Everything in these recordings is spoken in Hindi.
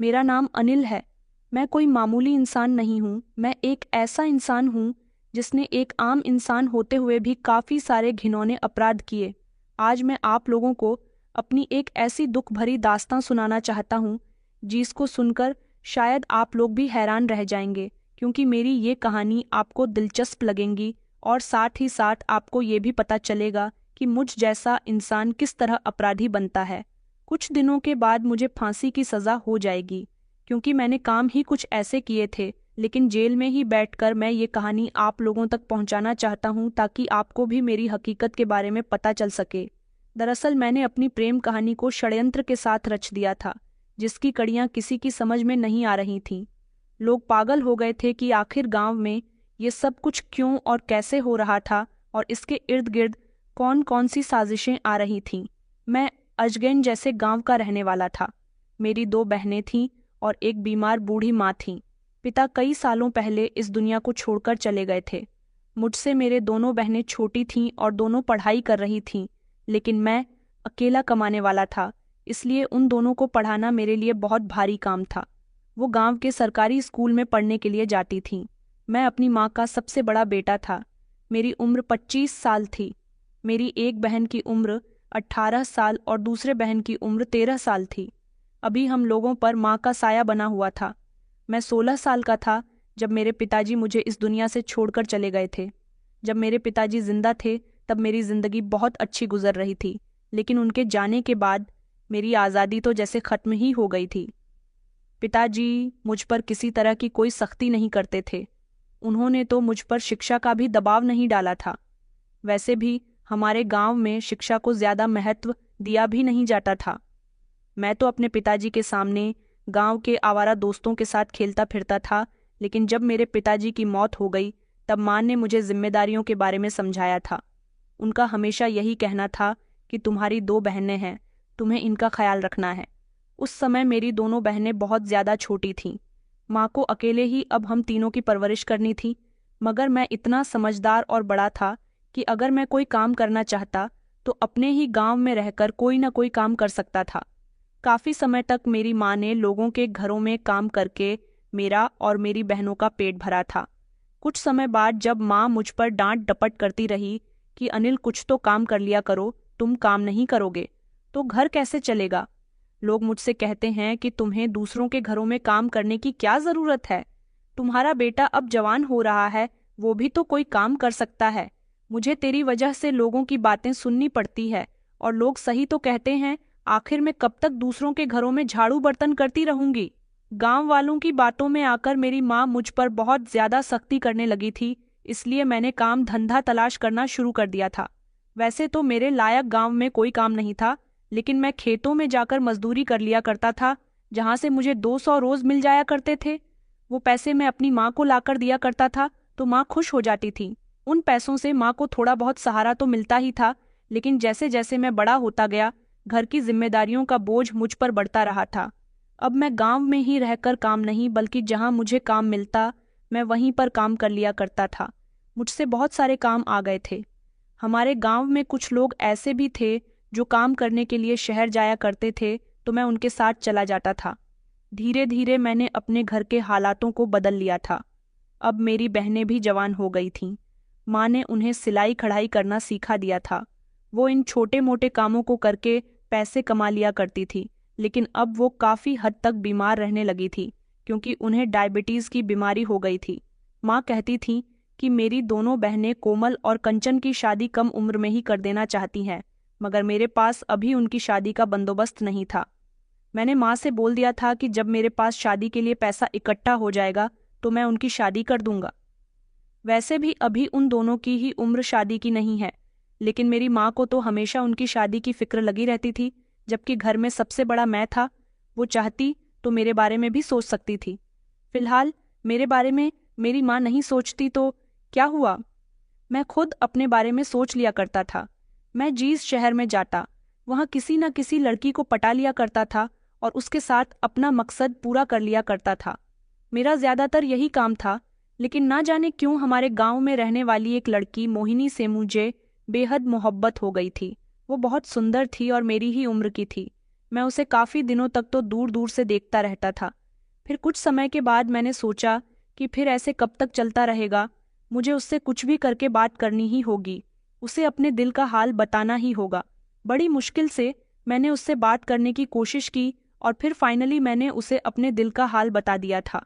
मेरा नाम अनिल है। मैं कोई मामूली इंसान नहीं हूँ। मैं एक ऐसा इंसान हूँ जिसने एक आम इंसान होते हुए भी काफ़ी सारे घिनौने अपराध किए। आज मैं आप लोगों को अपनी एक ऐसी दुख भरी दास्तां सुनाना चाहता हूँ जिसको सुनकर शायद आप लोग भी हैरान रह जाएंगे, क्योंकि मेरी ये कहानी आपको दिलचस्प लगेंगी और साथ ही साथ आपको ये भी पता चलेगा कि मुझ जैसा इंसान किस तरह अपराधी बनता है। कुछ दिनों के बाद मुझे फांसी की सज़ा हो जाएगी, क्योंकि मैंने काम ही कुछ ऐसे किए थे। लेकिन जेल में ही बैठकर मैं ये कहानी आप लोगों तक पहुंचाना चाहता हूं ताकि आपको भी मेरी हकीकत के बारे में पता चल सके। दरअसल मैंने अपनी प्रेम कहानी को षड्यंत्र के साथ रच दिया था, जिसकी कड़ियाँ किसी की समझ में नहीं आ रही थीं। लोग पागल हो गए थे कि आखिर गांव में ये सब कुछ क्यों और कैसे हो रहा था और इसके इर्द गिर्द कौन कौन सी साजिशें आ रही थीं। मैं अजगैन जैसे गांव का रहने वाला था। मेरी 2 बहनें थीं और एक बीमार बूढ़ी माँ थी। पिता कई सालों पहले इस दुनिया को छोड़कर चले गए थे। मुझसे मेरे दोनों बहनें छोटी थीं और दोनों पढ़ाई कर रही थीं, लेकिन मैं अकेला कमाने वाला था, इसलिए उन दोनों को पढ़ाना मेरे लिए बहुत भारी काम था। वो गांव के सरकारी स्कूल में पढ़ने के लिए जाती थीं। मैं अपनी माँ का सबसे बड़ा बेटा था। मेरी उम्र 25 साल थी। मेरी एक बहन की उम्र 18 साल और दूसरे बहन की उम्र 13 साल थी। अभी हम लोगों पर माँ का साया बना हुआ था। मैं 16 साल का था जब मेरे पिताजी मुझे इस दुनिया से छोड़कर चले गए थे। जब मेरे पिताजी जिंदा थे तब मेरी जिंदगी बहुत अच्छी गुजर रही थी, लेकिन उनके जाने के बाद मेरी आज़ादी तो जैसे खत्म ही हो गई थी। पिताजी मुझ पर किसी तरह की कोई सख्ती नहीं करते थे। उन्होंने तो मुझ पर शिक्षा का भी दबाव नहीं डाला था। वैसे भी हमारे गांव में शिक्षा को ज्यादा महत्व दिया भी नहीं जाता था। मैं तो अपने पिताजी के सामने गांव के आवारा दोस्तों के साथ खेलता फिरता था, लेकिन जब मेरे पिताजी की मौत हो गई तब माँ ने मुझे जिम्मेदारियों के बारे में समझाया था। उनका हमेशा यही कहना था कि तुम्हारी 2 बहनें हैं, तुम्हें इनका ख्याल रखना है। उस समय मेरी दोनों बहनें बहुत ज्यादा छोटी थीं। माँ को अकेले ही अब हम तीनों की परवरिश करनी थी, मगर मैं इतना समझदार और बड़ा था कि अगर मैं कोई काम करना चाहता तो अपने ही गांव में रहकर कोई ना कोई काम कर सकता था। काफी समय तक मेरी माँ ने लोगों के घरों में काम करके मेरा और मेरी बहनों का पेट भरा था। कुछ समय बाद जब माँ मुझ पर डांट डपट करती रही कि अनिल कुछ तो काम कर लिया करो, तुम काम नहीं करोगे तो घर कैसे चलेगा। लोग मुझसे कहते हैं कि तुम्हें दूसरों के घरों में काम करने की क्या जरूरत है, तुम्हारा बेटा अब जवान हो रहा है, वो भी तो कोई काम कर सकता है। मुझे तेरी वजह से लोगों की बातें सुननी पड़ती है, और लोग सही तो कहते हैं, आखिर मैं कब तक दूसरों के घरों में झाड़ू बर्तन करती रहूंगी। गांव वालों की बातों में आकर मेरी माँ मुझ पर बहुत ज्यादा सख्ती करने लगी थी, इसलिए मैंने काम धंधा तलाश करना शुरू कर दिया था। वैसे तो मेरे लायक गांव में कोई काम नहीं था, लेकिन मैं खेतों में जाकर मजदूरी कर लिया करता था, जहां से मुझे 200 रोज मिल जाया करते थे। वो पैसे मैं अपनी माँ को लाकर दिया करता था तो माँ खुश हो जाती थी। उन पैसों से माँ को थोड़ा बहुत सहारा तो मिलता ही था, लेकिन जैसे जैसे मैं बड़ा होता गया घर की जिम्मेदारियों का बोझ मुझ पर बढ़ता रहा था। अब मैं गांव में ही रहकर काम नहीं बल्कि जहां मुझे काम मिलता मैं वहीं पर काम कर लिया करता था। मुझसे बहुत सारे काम आ गए थे। हमारे गांव में कुछ लोग ऐसे भी थे जो काम करने के लिए शहर जाया करते थे, तो मैं उनके साथ चला जाता था। धीरे धीरे मैंने अपने घर के हालातों को बदल लिया था। अब मेरी बहनें भी जवान हो गई थीं। माँ ने उन्हें सिलाई कढ़ाई करना सिखा दिया था। वो इन छोटे मोटे कामों को करके पैसे कमा लिया करती थी, लेकिन अब वो काफ़ी हद तक बीमार रहने लगी थी, क्योंकि उन्हें डायबिटीज़ की बीमारी हो गई थी। माँ कहती थी कि मेरी दोनों बहनें कोमल और कंचन की शादी कम उम्र में ही कर देना चाहती हैं, मगर मेरे पास अभी उनकी शादी का बंदोबस्त नहीं था। मैंने माँ से बोल दिया था कि जब मेरे पास शादी के लिए पैसा इकट्ठा हो जाएगा तो मैं उनकी शादी कर दूंगा। वैसे भी अभी उन दोनों की ही उम्र शादी की नहीं है, लेकिन मेरी माँ को तो हमेशा उनकी शादी की फिक्र लगी रहती थी, जबकि घर में सबसे बड़ा मैं था। वो चाहती तो मेरे बारे में भी सोच सकती थी। फिलहाल मेरे बारे में मेरी माँ नहीं सोचती तो क्या हुआ, मैं खुद अपने बारे में सोच लिया करता था। मैं जिस शहर में जाता वहाँ किसी न किसी लड़की को पटा लिया करता था और उसके साथ अपना मकसद पूरा कर लिया करता था। मेरा ज्यादातर यही काम था, लेकिन ना जाने क्यों हमारे गांव में रहने वाली एक लड़की मोहिनी से मुझे बेहद मोहब्बत हो गई थी। वो बहुत सुंदर थी और मेरी ही उम्र की थी। मैं उसे काफ़ी दिनों तक तो दूर दूर से देखता रहता था। फिर कुछ समय के बाद मैंने सोचा कि फिर ऐसे कब तक चलता रहेगा, मुझे उससे कुछ भी करके बात करनी ही होगी, उसे अपने दिल का हाल बताना ही होगा। बड़ी मुश्किल से मैंने उससे बात करने की कोशिश की और फिर फाइनली मैंने उसे अपने दिल का हाल बता दिया था।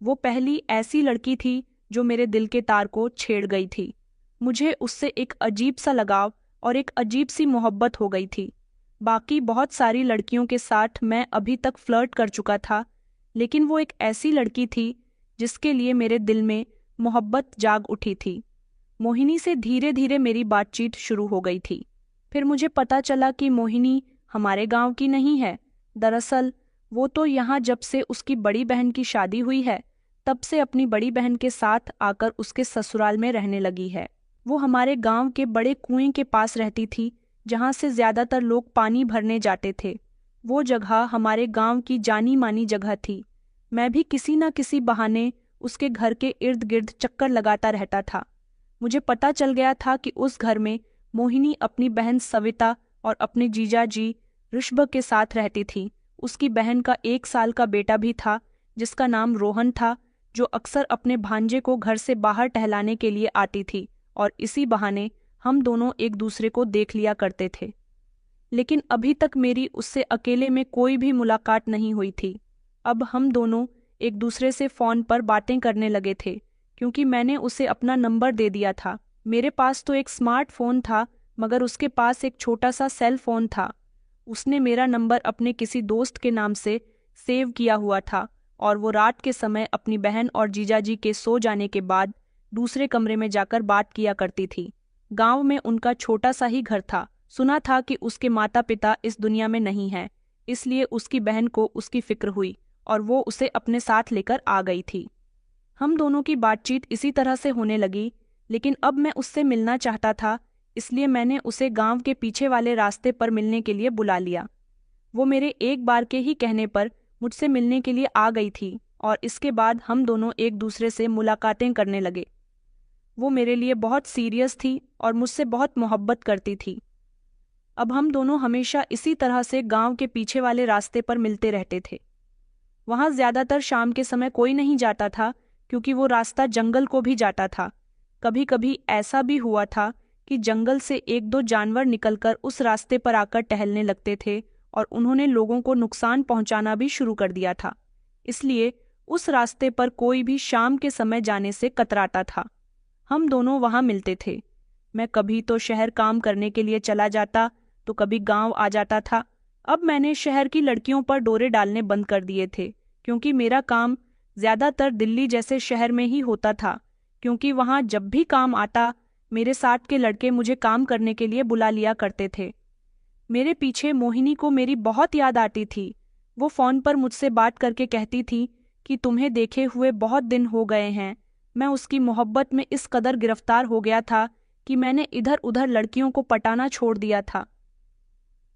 वो पहली ऐसी लड़की थी जो मेरे दिल के तार को छेड़ गई थी। मुझे उससे एक अजीब सा लगाव और एक अजीब सी मोहब्बत हो गई थी। बाकी बहुत सारी लड़कियों के साथ मैं अभी तक फ्लर्ट कर चुका था, लेकिन वो एक ऐसी लड़की थी जिसके लिए मेरे दिल में मोहब्बत जाग उठी थी। मोहिनी से धीरे धीरे मेरी बातचीत शुरू हो गई थी। फिर मुझे पता चला कि मोहिनी हमारे गांव की नहीं है। दरअसल वो तो यहाँ जब से उसकी बड़ी बहन की शादी हुई है, तब से अपनी बड़ी बहन के साथ आकर उसके ससुराल में रहने लगी है। वो हमारे गांव के बड़े कुएं के पास रहती थी, जहाँ से ज्यादातर लोग पानी भरने जाते थे। वो जगह हमारे गांव की जानी मानी जगह थी। मैं भी किसी न किसी बहाने उसके घर के इर्द गिर्द चक्कर लगाता रहता था। मुझे पता चल गया था कि उस घर में मोहिनी अपनी बहन सविता और अपने जीजा जी ऋषभ के साथ रहती थी। उसकी बहन का 1 साल का बेटा भी था जिसका नाम रोहन था, जो अक्सर अपने भांजे को घर से बाहर टहलाने के लिए आती थी और इसी बहाने हम दोनों एक दूसरे को देख लिया करते थे। लेकिन अभी तक मेरी उससे अकेले में कोई भी मुलाकात नहीं हुई थी। अब हम दोनों एक दूसरे से फ़ोन पर बातें करने लगे थे, क्योंकि मैंने उसे अपना नंबर दे दिया था। मेरे पास तो एक स्मार्टफोन था, मगर उसके पास एक छोटा सा सेल फोन था। उसने मेरा नंबर अपने किसी दोस्त के नाम से सेव किया हुआ था और वो रात के समय अपनी बहन और जीजाजी के सो जाने के बाद दूसरे कमरे में जाकर बात किया करती थी। गांव में उनका छोटा सा ही घर था। सुना था कि उसके माता पिता इस दुनिया में नहीं हैं, इसलिए उसकी बहन को उसकी फिक्र हुई और वो उसे अपने साथ लेकर आ गई थी। हम दोनों की बातचीत इसी तरह से होने लगी, लेकिन अब मैं उससे मिलना चाहता था, इसलिए मैंने उसे गांव के पीछे वाले रास्ते पर मिलने के लिए बुला लिया। वो मेरे एक बार के ही कहने पर मुझसे मिलने के लिए आ गई थी और इसके बाद हम दोनों एक दूसरे से मुलाकातें करने लगे। वो मेरे लिए बहुत सीरियस थी और मुझसे बहुत मोहब्बत करती थी। अब हम दोनों हमेशा इसी तरह से गांव के पीछे वाले रास्ते पर मिलते रहते थे। वहां ज्यादातर शाम के समय कोई नहीं जाता था, क्योंकि वो रास्ता जंगल को भी जाता था। कभी कभी ऐसा भी हुआ था कि जंगल से एक दो जानवर निकलकर उस रास्ते पर आकर टहलने लगते थे और उन्होंने लोगों को नुकसान पहुंचाना भी शुरू कर दिया था। इसलिए उस रास्ते पर कोई भी शाम के समय जाने से कतराता था। हम दोनों वहां मिलते थे। मैं कभी तो शहर काम करने के लिए चला जाता, तो कभी गांव आ जाता था। अब मैंने शहर की लड़कियों पर डोरे डालने बंद कर दिए थे, क्योंकि मेरा काम ज्यादातर दिल्ली जैसे शहर में ही होता था। क्योंकि वहां जब भी काम आता, मेरे साथ के लड़के मुझे काम करने के लिए बुला लिया करते थे। मेरे पीछे मोहिनी को मेरी बहुत याद आती थी। वो फोन पर मुझसे बात करके कहती थी कि तुम्हें देखे हुए बहुत दिन हो गए हैं। मैं उसकी मोहब्बत में इस कदर गिरफ्तार हो गया था कि मैंने इधर उधर लड़कियों को पटाना छोड़ दिया था।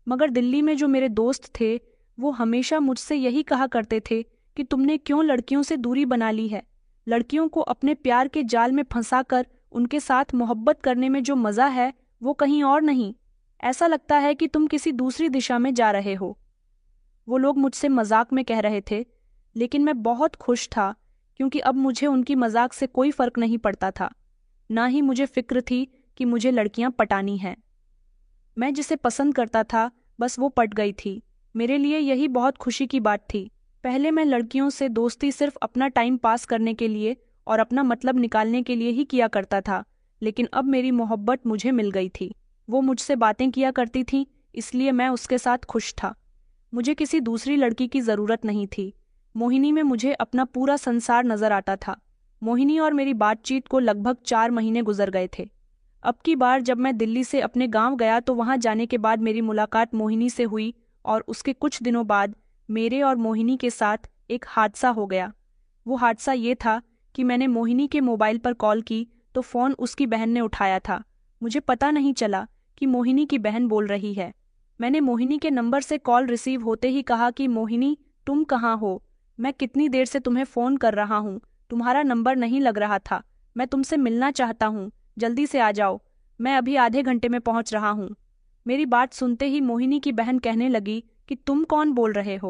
मगर दिल्ली में जो मेरे दोस्त थे, वो हमेशा मुझसे यही कहा करते थे कि तुमने क्यों लड़कियों से दूरी बना ली है। लड़कियों को अपने प्यार के जाल में फंसाकर उनके साथ मोहब्बत करने में जो मज़ा है, वो कहीं और नहीं। ऐसा लगता है कि तुम किसी दूसरी दिशा में जा रहे हो। वो लोग मुझसे मजाक में कह रहे थे, लेकिन मैं बहुत खुश था, क्योंकि अब मुझे उनकी मजाक से कोई फर्क नहीं पड़ता था। ना ही मुझे फिक्र थी कि मुझे लड़कियां पटानी हैं। मैं जिसे पसंद करता था, बस वो पट गई थी। मेरे लिए यही बहुत खुशी की बात थी। पहले मैं लड़कियों से दोस्ती सिर्फ अपना टाइम पास करने के लिए और अपना मतलब निकालने के लिए ही किया करता था, लेकिन अब मेरी मोहब्बत मुझे मिल गई थी। वो मुझसे बातें किया करती थी, इसलिए मैं उसके साथ खुश था। मुझे किसी दूसरी लड़की की ज़रूरत नहीं थी। मोहिनी में मुझे अपना पूरा संसार नजर आता था। मोहिनी और मेरी बातचीत को लगभग 4 महीने गुजर गए थे। अब की बार जब मैं दिल्ली से अपने गांव गया, तो वहां जाने के बाद मेरी मुलाकात मोहिनी से हुई और उसके कुछ दिनों बाद मेरे और मोहिनी के साथ एक हादसा हो गया। वो हादसा ये था कि मैंने मोहिनी के मोबाइल पर कॉल की तो फ़ोन उसकी बहन ने उठाया था। मुझे पता नहीं चला कि मोहिनी की बहन बोल रही है। मैंने मोहिनी के नंबर से कॉल रिसीव होते ही कहा कि मोहिनी, तुम कहाँ हो? मैं कितनी देर से तुम्हें फ़ोन कर रहा हूँ, तुम्हारा नंबर नहीं लग रहा था। मैं तुमसे मिलना चाहता हूँ, जल्दी से आ जाओ, मैं अभी आधे घंटे में पहुंच रहा हूँ। मेरी बात सुनते ही मोहिनी की बहन कहने लगी कि कि तुम कौन बोल रहे हो।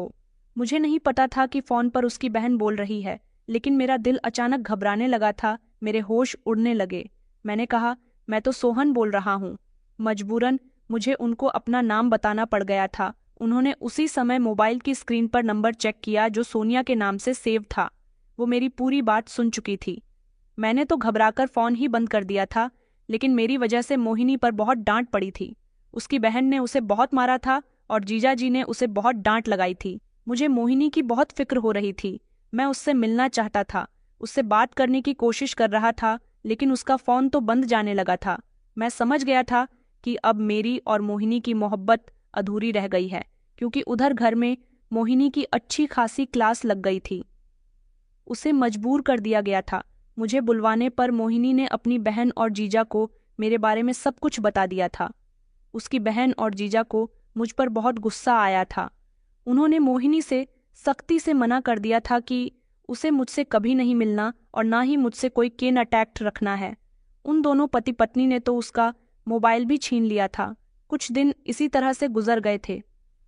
मुझे नहीं पता था कि फ़ोन पर उसकी बहन बोल रही है, लेकिन मेरा दिल अचानक घबराने लगा था, मेरे होश उड़ने लगे। मैंने कहा, मैं तो सोहन बोल रहा हूँ। मजबूरन मुझे उनको अपना नाम बताना पड़ गया था। उन्होंने उसी समय मोबाइल की स्क्रीन पर नंबर चेक किया जो सोनिया के नाम से सेव था। वो मेरी पूरी बात सुन चुकी थी। मैंने तो घबराकर फ़ोन ही बंद कर दिया था, लेकिन मेरी वजह से मोहिनी पर बहुत डांट पड़ी थी। उसकी बहन ने उसे बहुत मारा था और जीजा जी ने उसे बहुत डांट लगाई थी। मुझे मोहिनी की बहुत फिक्र हो रही थी। मैं उससे मिलना चाहता था, उससे बात करने की कोशिश कर रहा था, लेकिन उसका फ़ोन तो बंद जाने लगा था। मैं समझ गया था कि अब मेरी और मोहिनी की मोहब्बत अधूरी रह गई है, क्योंकि उधर घर में मोहिनी की अच्छी खासी क्लास लग गई थी। उसे मजबूर कर दिया गया था। मुझे बुलवाने पर मोहिनी ने अपनी बहन और जीजा को मेरे बारे में सब कुछ बता दिया था। उसकी बहन और जीजा को मुझ पर बहुत गुस्सा आया था। उन्होंने मोहिनी से सख्ती से मना कर दिया था कि उसे मुझसे कभी नहीं मिलना और ना ही मुझसे कोई केन अटैक्ट रखना है। उन दोनों पति पत्नी ने तो उसका मोबाइल भी छीन लिया था। कुछ दिन इसी तरह से गुजर गए थे।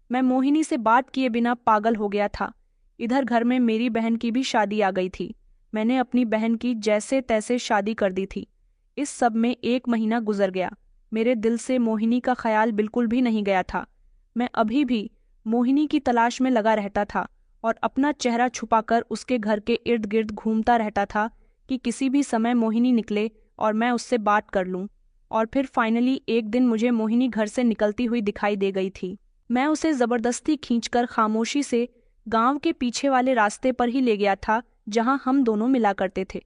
मैं मोहिनी से बात किए बिना पागल हो गया था। इधर घर में मेरी बहन की भी शादी आ गई थी। मैंने अपनी बहन की जैसे तैसे शादी कर दी थी। इस सब में 1 महीना गुजर गया। मेरे दिल से मोहिनी का ख्याल बिल्कुल भी नहीं गया था। मैं अभी भी मोहिनी की तलाश में लगा रहता था और अपना चेहरा छुपाकर उसके घर के इर्द गिर्द घूमता रहता था कि किसी भी समय मोहिनी निकले और मैं उससे बात कर लूं। और फिर फाइनली एक दिन मुझे मोहिनी घर से निकलती हुई दिखाई दे गई थी। मैं उसे जबरदस्ती खींचकर खामोशी से गांव के पीछे वाले रास्ते पर ही ले गया था जहां हम दोनों मिला करते थे।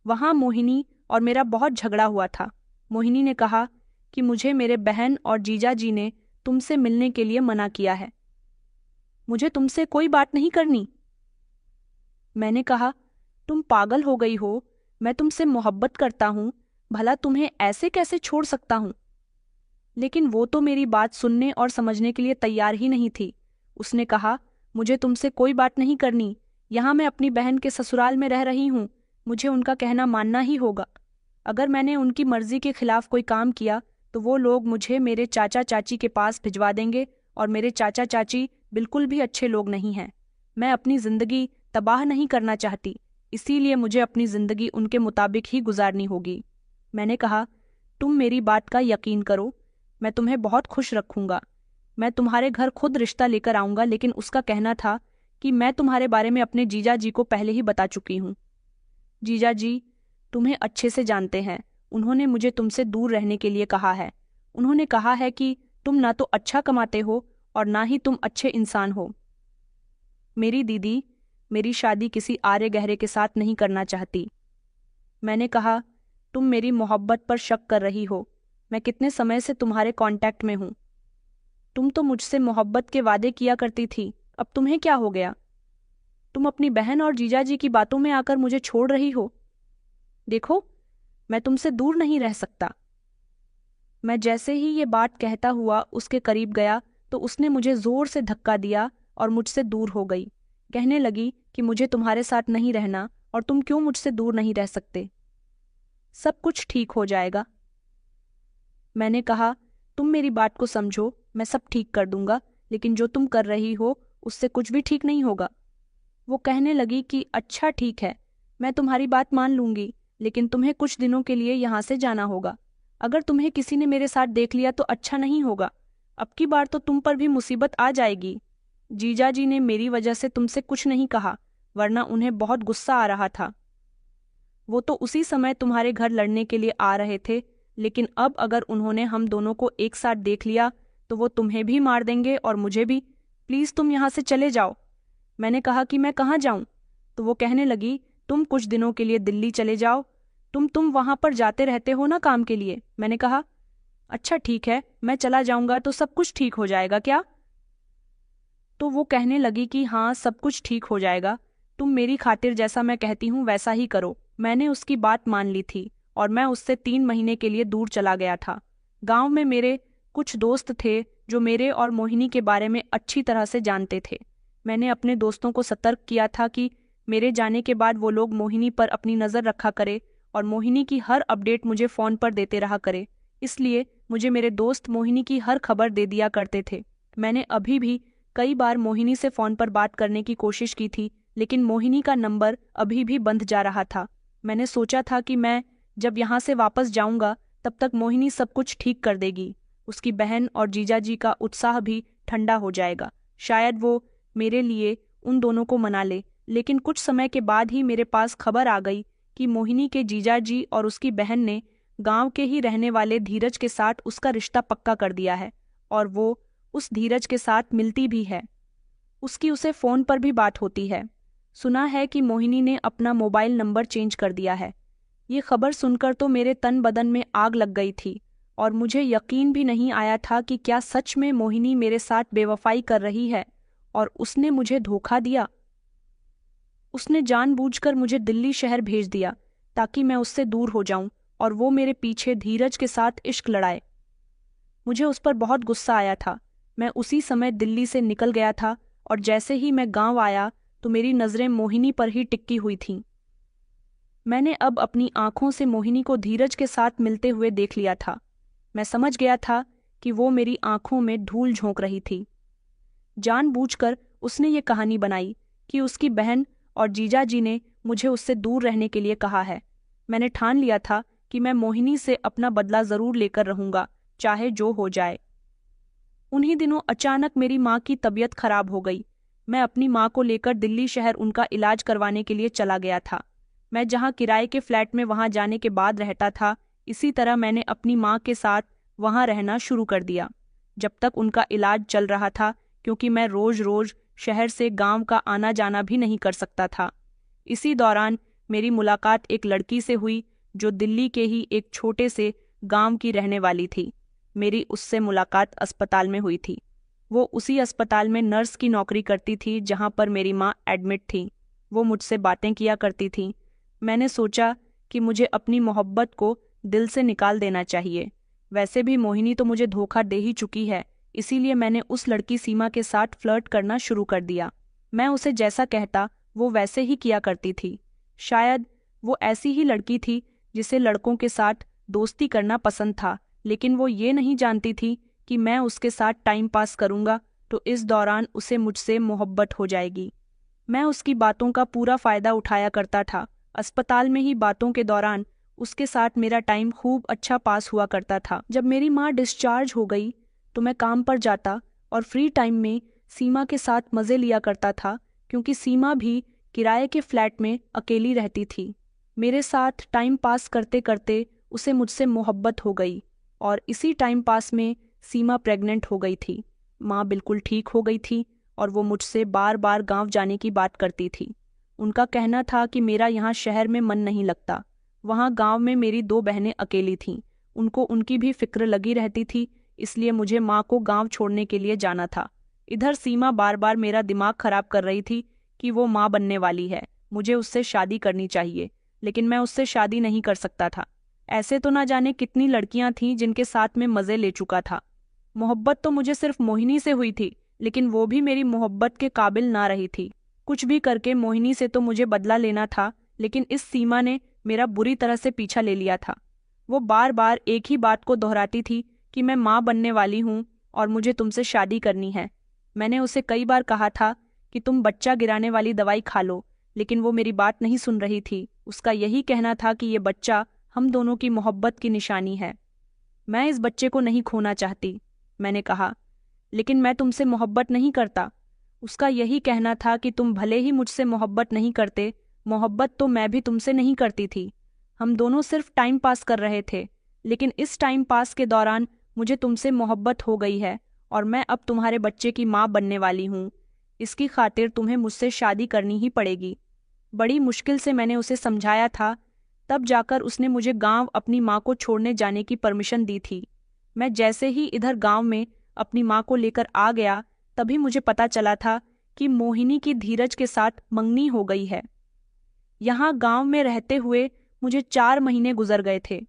वहां मोहिनी और मेरा बहुत झगड़ा हुआ था। मोहिनी ने कहा कि मुझे मेरे बहन और जीजा जी ने तुमसे मिलने के लिए मना किया है। मुझे तुमसे कोई बात नहीं करनी। मैंने कहा, तुम पागल हो गई हो, मैं तुमसे मोहब्बत करता हूँ, भला तुम्हें ऐसे कैसे छोड़ सकता हूँ। लेकिन वो तो मेरी बात सुनने और समझने के लिए तैयार ही नहीं थी। उसने कहा, मुझे तुमसे कोई बात नहीं करनी, यहाँ मैं अपनी बहन के ससुराल में रह रही हूँ, मुझे उनका कहना मानना ही होगा। अगर मैंने उनकी मर्जी के खिलाफ कोई काम किया तो वो लोग मुझे मेरे चाचा चाची के पास भिजवा देंगे और मेरे चाचा चाची बिल्कुल भी अच्छे लोग नहीं हैं। मैं अपनी जिंदगी तबाह नहीं करना चाहती, इसीलिए मुझे अपनी जिंदगी उनके मुताबिक ही गुजारनी होगी। मैंने कहा, तुम मेरी बात का यकीन करो, मैं तुम्हें बहुत खुश रखूंगा। मैं तुम्हारे घर खुद रिश्ता लेकर आऊंगा, लेकिन उसका कहना था कि मैं तुम्हारे बारे में अपने जीजा जी को पहले ही बता चुकी हूँ। जीजा जी तुम्हें अच्छे से जानते हैं, उन्होंने मुझे तुमसे दूर रहने के लिए कहा है। उन्होंने कहा है कि तुम ना तो अच्छा कमाते हो और ना ही तुम अच्छे इंसान हो। मेरी दीदी मेरी शादी किसी आरे गहरे के साथ नहीं करना चाहती। मैंने कहा, तुम मेरी मोहब्बत पर शक कर रही हो, मैं कितने समय से तुम्हारे कांटेक्ट में हूँ। तुम तो मुझसे मोहब्बत के वादे किया करती थी, अब तुम्हें क्या हो गया? तुम अपनी बहन और जीजा जी की बातों में आकर मुझे छोड़ रही हो। देखो, मैं तुमसे दूर नहीं रह सकता। मैं जैसे ही ये बात कहता हुआ उसके करीब गया तो उसने मुझे जोर से धक्का दिया और मुझसे दूर हो गई। कहने लगी कि मुझे तुम्हारे साथ नहीं रहना और तुम क्यों मुझसे दूर नहीं रह सकते, सब कुछ ठीक हो जाएगा। मैंने कहा, तुम मेरी बात को समझो, मैं सब ठीक कर दूंगा, लेकिन जो तुम कर रही हो उससे कुछ भी ठीक नहीं होगा। वो कहने लगी कि अच्छा ठीक है, मैं तुम्हारी बात मान लूंगी, लेकिन तुम्हें कुछ दिनों के लिए यहाँ से जाना होगा। अगर तुम्हें किसी ने मेरे साथ देख लिया तो अच्छा नहीं होगा, अब की बार तो तुम पर भी मुसीबत आ जाएगी। जीजा जी ने मेरी वजह से तुमसे कुछ नहीं कहा, वरना उन्हें बहुत गुस्सा आ रहा था। वो तो उसी समय तुम्हारे घर लड़ने के लिए आ रहे थे, लेकिन अब अगर उन्होंने हम दोनों को एक साथ देख लिया तो वो तुम्हें भी मार देंगे और मुझे भी। प्लीज तुम यहाँ से चले जाओ। मैंने कहा कि मैं कहाँ जाऊं? तो वो कहने लगी, तुम कुछ दिनों के लिए दिल्ली चले जाओ, तुम वहां पर जाते रहते हो ना काम के लिए। मैंने कहा, अच्छा ठीक है, मैं चला जाऊंगा तो सब कुछ ठीक हो जाएगा क्या? तो वो कहने लगी कि हाँ सब कुछ ठीक हो जाएगा, तुम मेरी खातिर जैसा मैं कहती हूँ वैसा ही करो। मैंने उसकी बात मान ली थी और मैं उससे 3 महीने के लिए दूर चला गया था। गांव में मेरे कुछ दोस्त थे जो मेरे और मोहिनी के बारे में अच्छी तरह से जानते थे। मैंने अपने दोस्तों को सतर्क किया था कि मेरे जाने के बाद वो लोग मोहिनी पर अपनी नज़र रखा करे और मोहिनी की हर अपडेट मुझे फ़ोन पर देते रहा करे। इसलिए मुझे मेरे दोस्त मोहिनी की हर खबर दे दिया करते थे। मैंने अभी भी कई बार मोहिनी से फ़ोन पर बात करने की कोशिश की थी, लेकिन मोहिनी का नंबर अभी भी बंद जा रहा था। मैंने सोचा था कि मैं जब यहाँ से वापस जाऊँगा तब तक मोहिनी सब कुछ ठीक कर देगी। उसकी बहन और जीजाजी का उत्साह भी ठंडा हो जाएगा। शायद वो मेरे लिए उन दोनों को मना ले। लेकिन कुछ समय के बाद ही मेरे पास खबर आ गई कि मोहिनी के जीजाजी और उसकी बहन ने गांव के ही रहने वाले धीरज के साथ उसका रिश्ता पक्का कर दिया है, और वो उस धीरज के साथ मिलती भी है। उसकी उसे फ़ोन पर भी बात होती है। सुना है कि मोहिनी ने अपना मोबाइल नंबर चेंज कर दिया है। ये खबर सुनकर तो मेरे तन बदन में आग लग गई थी, और मुझे यकीन भी नहीं आया था कि क्या सच में मोहिनी मेरे साथ बेवफाई कर रही है और उसने मुझे धोखा दिया। उसने जानबूझकर मुझे दिल्ली शहर भेज दिया ताकि मैं उससे दूर हो जाऊं और वो मेरे पीछे धीरज के साथ इश्क लड़ाए। मुझे उस पर बहुत गुस्सा आया था। मैं उसी समय दिल्ली से निकल गया था, और जैसे ही मैं गांव आया तो मेरी नज़रें मोहिनी पर ही टिकी हुई थीं। मैंने अब अपनी आंखों से मोहिनी को धीरज के साथ मिलते हुए देख लिया था। मैं समझ गया था कि वो मेरी आंखों में धूल झोंक रही थी। जानबूझकर उसने ये कहानी बनाई कि उसकी बहन और जीजाजी ने मुझे उससे दूर रहने के लिए कहा है। मैंने ठान लिया था कि मैं मोहिनी से अपना बदला ज़रूर लेकर रहूंगा, चाहे जो हो जाए। उन्हीं दिनों अचानक मेरी माँ की तबीयत खराब हो गई। मैं अपनी माँ को लेकर दिल्ली शहर उनका इलाज करवाने के लिए चला गया था। मैं जहाँ किराए के फ्लैट में वहाँ जाने के बाद रहता था, इसी तरह मैंने अपनी माँ के साथ वहाँ रहना शुरू कर दिया जब तक उनका इलाज चल रहा था, क्योंकि मैं रोज रोज शहर से गांव का आना जाना भी नहीं कर सकता था। इसी दौरान मेरी मुलाकात एक लड़की से हुई जो दिल्ली के ही एक छोटे से गांव की रहने वाली थी। मेरी उससे मुलाकात अस्पताल में हुई थी। वो उसी अस्पताल में नर्स की नौकरी करती थी जहां पर मेरी माँ एडमिट थी। वो मुझसे बातें किया करती थी। मैंने सोचा कि मुझे अपनी मोहब्बत को दिल से निकाल देना चाहिए। वैसे भी मोहिनी तो मुझे धोखा दे ही चुकी है, इसीलिए मैंने उस लड़की सीमा के साथ फ्लर्ट करना शुरू कर दिया। मैं उसे जैसा कहता वो वैसे ही किया करती थी। शायद वो ऐसी ही लड़की थी जिसे लड़कों के साथ दोस्ती करना पसंद था, लेकिन वो ये नहीं जानती थी कि मैं उसके साथ टाइम पास करूंगा तो इस दौरान उसे मुझसे मोहब्बत हो जाएगी। मैं उसकी बातों का पूरा फ़ायदा उठाया करता था। अस्पताल में ही बातों के दौरान उसके साथ मेरा टाइम खूब अच्छा पास हुआ करता था। जब मेरी माँ डिस्चार्ज हो गई तो मैं काम पर जाता और फ्री टाइम में सीमा के साथ मज़े लिया करता था, क्योंकि सीमा भी किराए के फ्लैट में अकेली रहती थी। मेरे साथ टाइम पास करते करते उसे मुझसे मोहब्बत हो गई, और इसी टाइम पास में सीमा प्रेग्नेंट हो गई थी। माँ बिल्कुल ठीक हो गई थी और वो मुझसे बार बार गांव जाने की बात करती थी। उनका कहना था कि मेरा यहाँ शहर में मन नहीं लगता। वहाँ गांव में मेरी 2 बहनें अकेली थीं। उनको उनकी भी फिक्र लगी रहती थी, इसलिए मुझे माँ को गांव छोड़ने के लिए जाना था। इधर सीमा बार बार मेरा दिमाग खराब कर रही थी कि वो माँ बनने वाली है, मुझे उससे शादी करनी चाहिए, लेकिन मैं उससे शादी नहीं कर सकता था। ऐसे तो ना जाने कितनी लड़कियां थीं जिनके साथ मैं मज़े ले चुका था। मोहब्बत तो मुझे सिर्फ मोहिनी से हुई थी, लेकिन वो भी मेरी मोहब्बत के काबिल ना रही थी। कुछ भी करके मोहिनी से तो मुझे बदला लेना था, लेकिन इस सीमा ने मेरा बुरी तरह से पीछा ले लिया था। वो बार बार एक ही बात को दोहराती थी कि मैं माँ बनने वाली हूँ और मुझे तुमसे शादी करनी है। मैंने उसे कई बार कहा था कि तुम बच्चा गिराने वाली दवाई खा लो, लेकिन वो मेरी बात नहीं सुन रही थी। उसका यही कहना था कि ये बच्चा हम दोनों की मोहब्बत की निशानी है। मैं इस बच्चे को नहीं खोना चाहती, मैंने कहा, लेकिन मैं तुमसे मोहब्बत नहीं करता। उसका यही कहना था कि तुम भले ही मुझसे मोहब्बत नहीं करते, मोहब्बत तो मैं भी तुमसे नहीं करती थी। हम दोनों सिर्फ टाइम पास कर रहे थे, लेकिन इस टाइम पास के दौरान मुझे तुमसे मोहब्बत हो गई है और मैं अब तुम्हारे बच्चे की माँ बनने वाली हूँ। इसकी खातिर तुम्हें मुझसे शादी करनी ही पड़ेगी। बड़ी मुश्किल से मैंने उसे समझाया था, तब जाकर उसने मुझे गांव अपनी माँ को छोड़ने जाने की परमिशन दी थी। मैं जैसे ही इधर गांव में अपनी माँ को लेकर आ गया, तभी मुझे पता चला था कि मोहिनी की धीरज के साथ मंगनी हो गई है। यहाँ गांव में रहते हुए मुझे 4 महीने गुजर गए थे।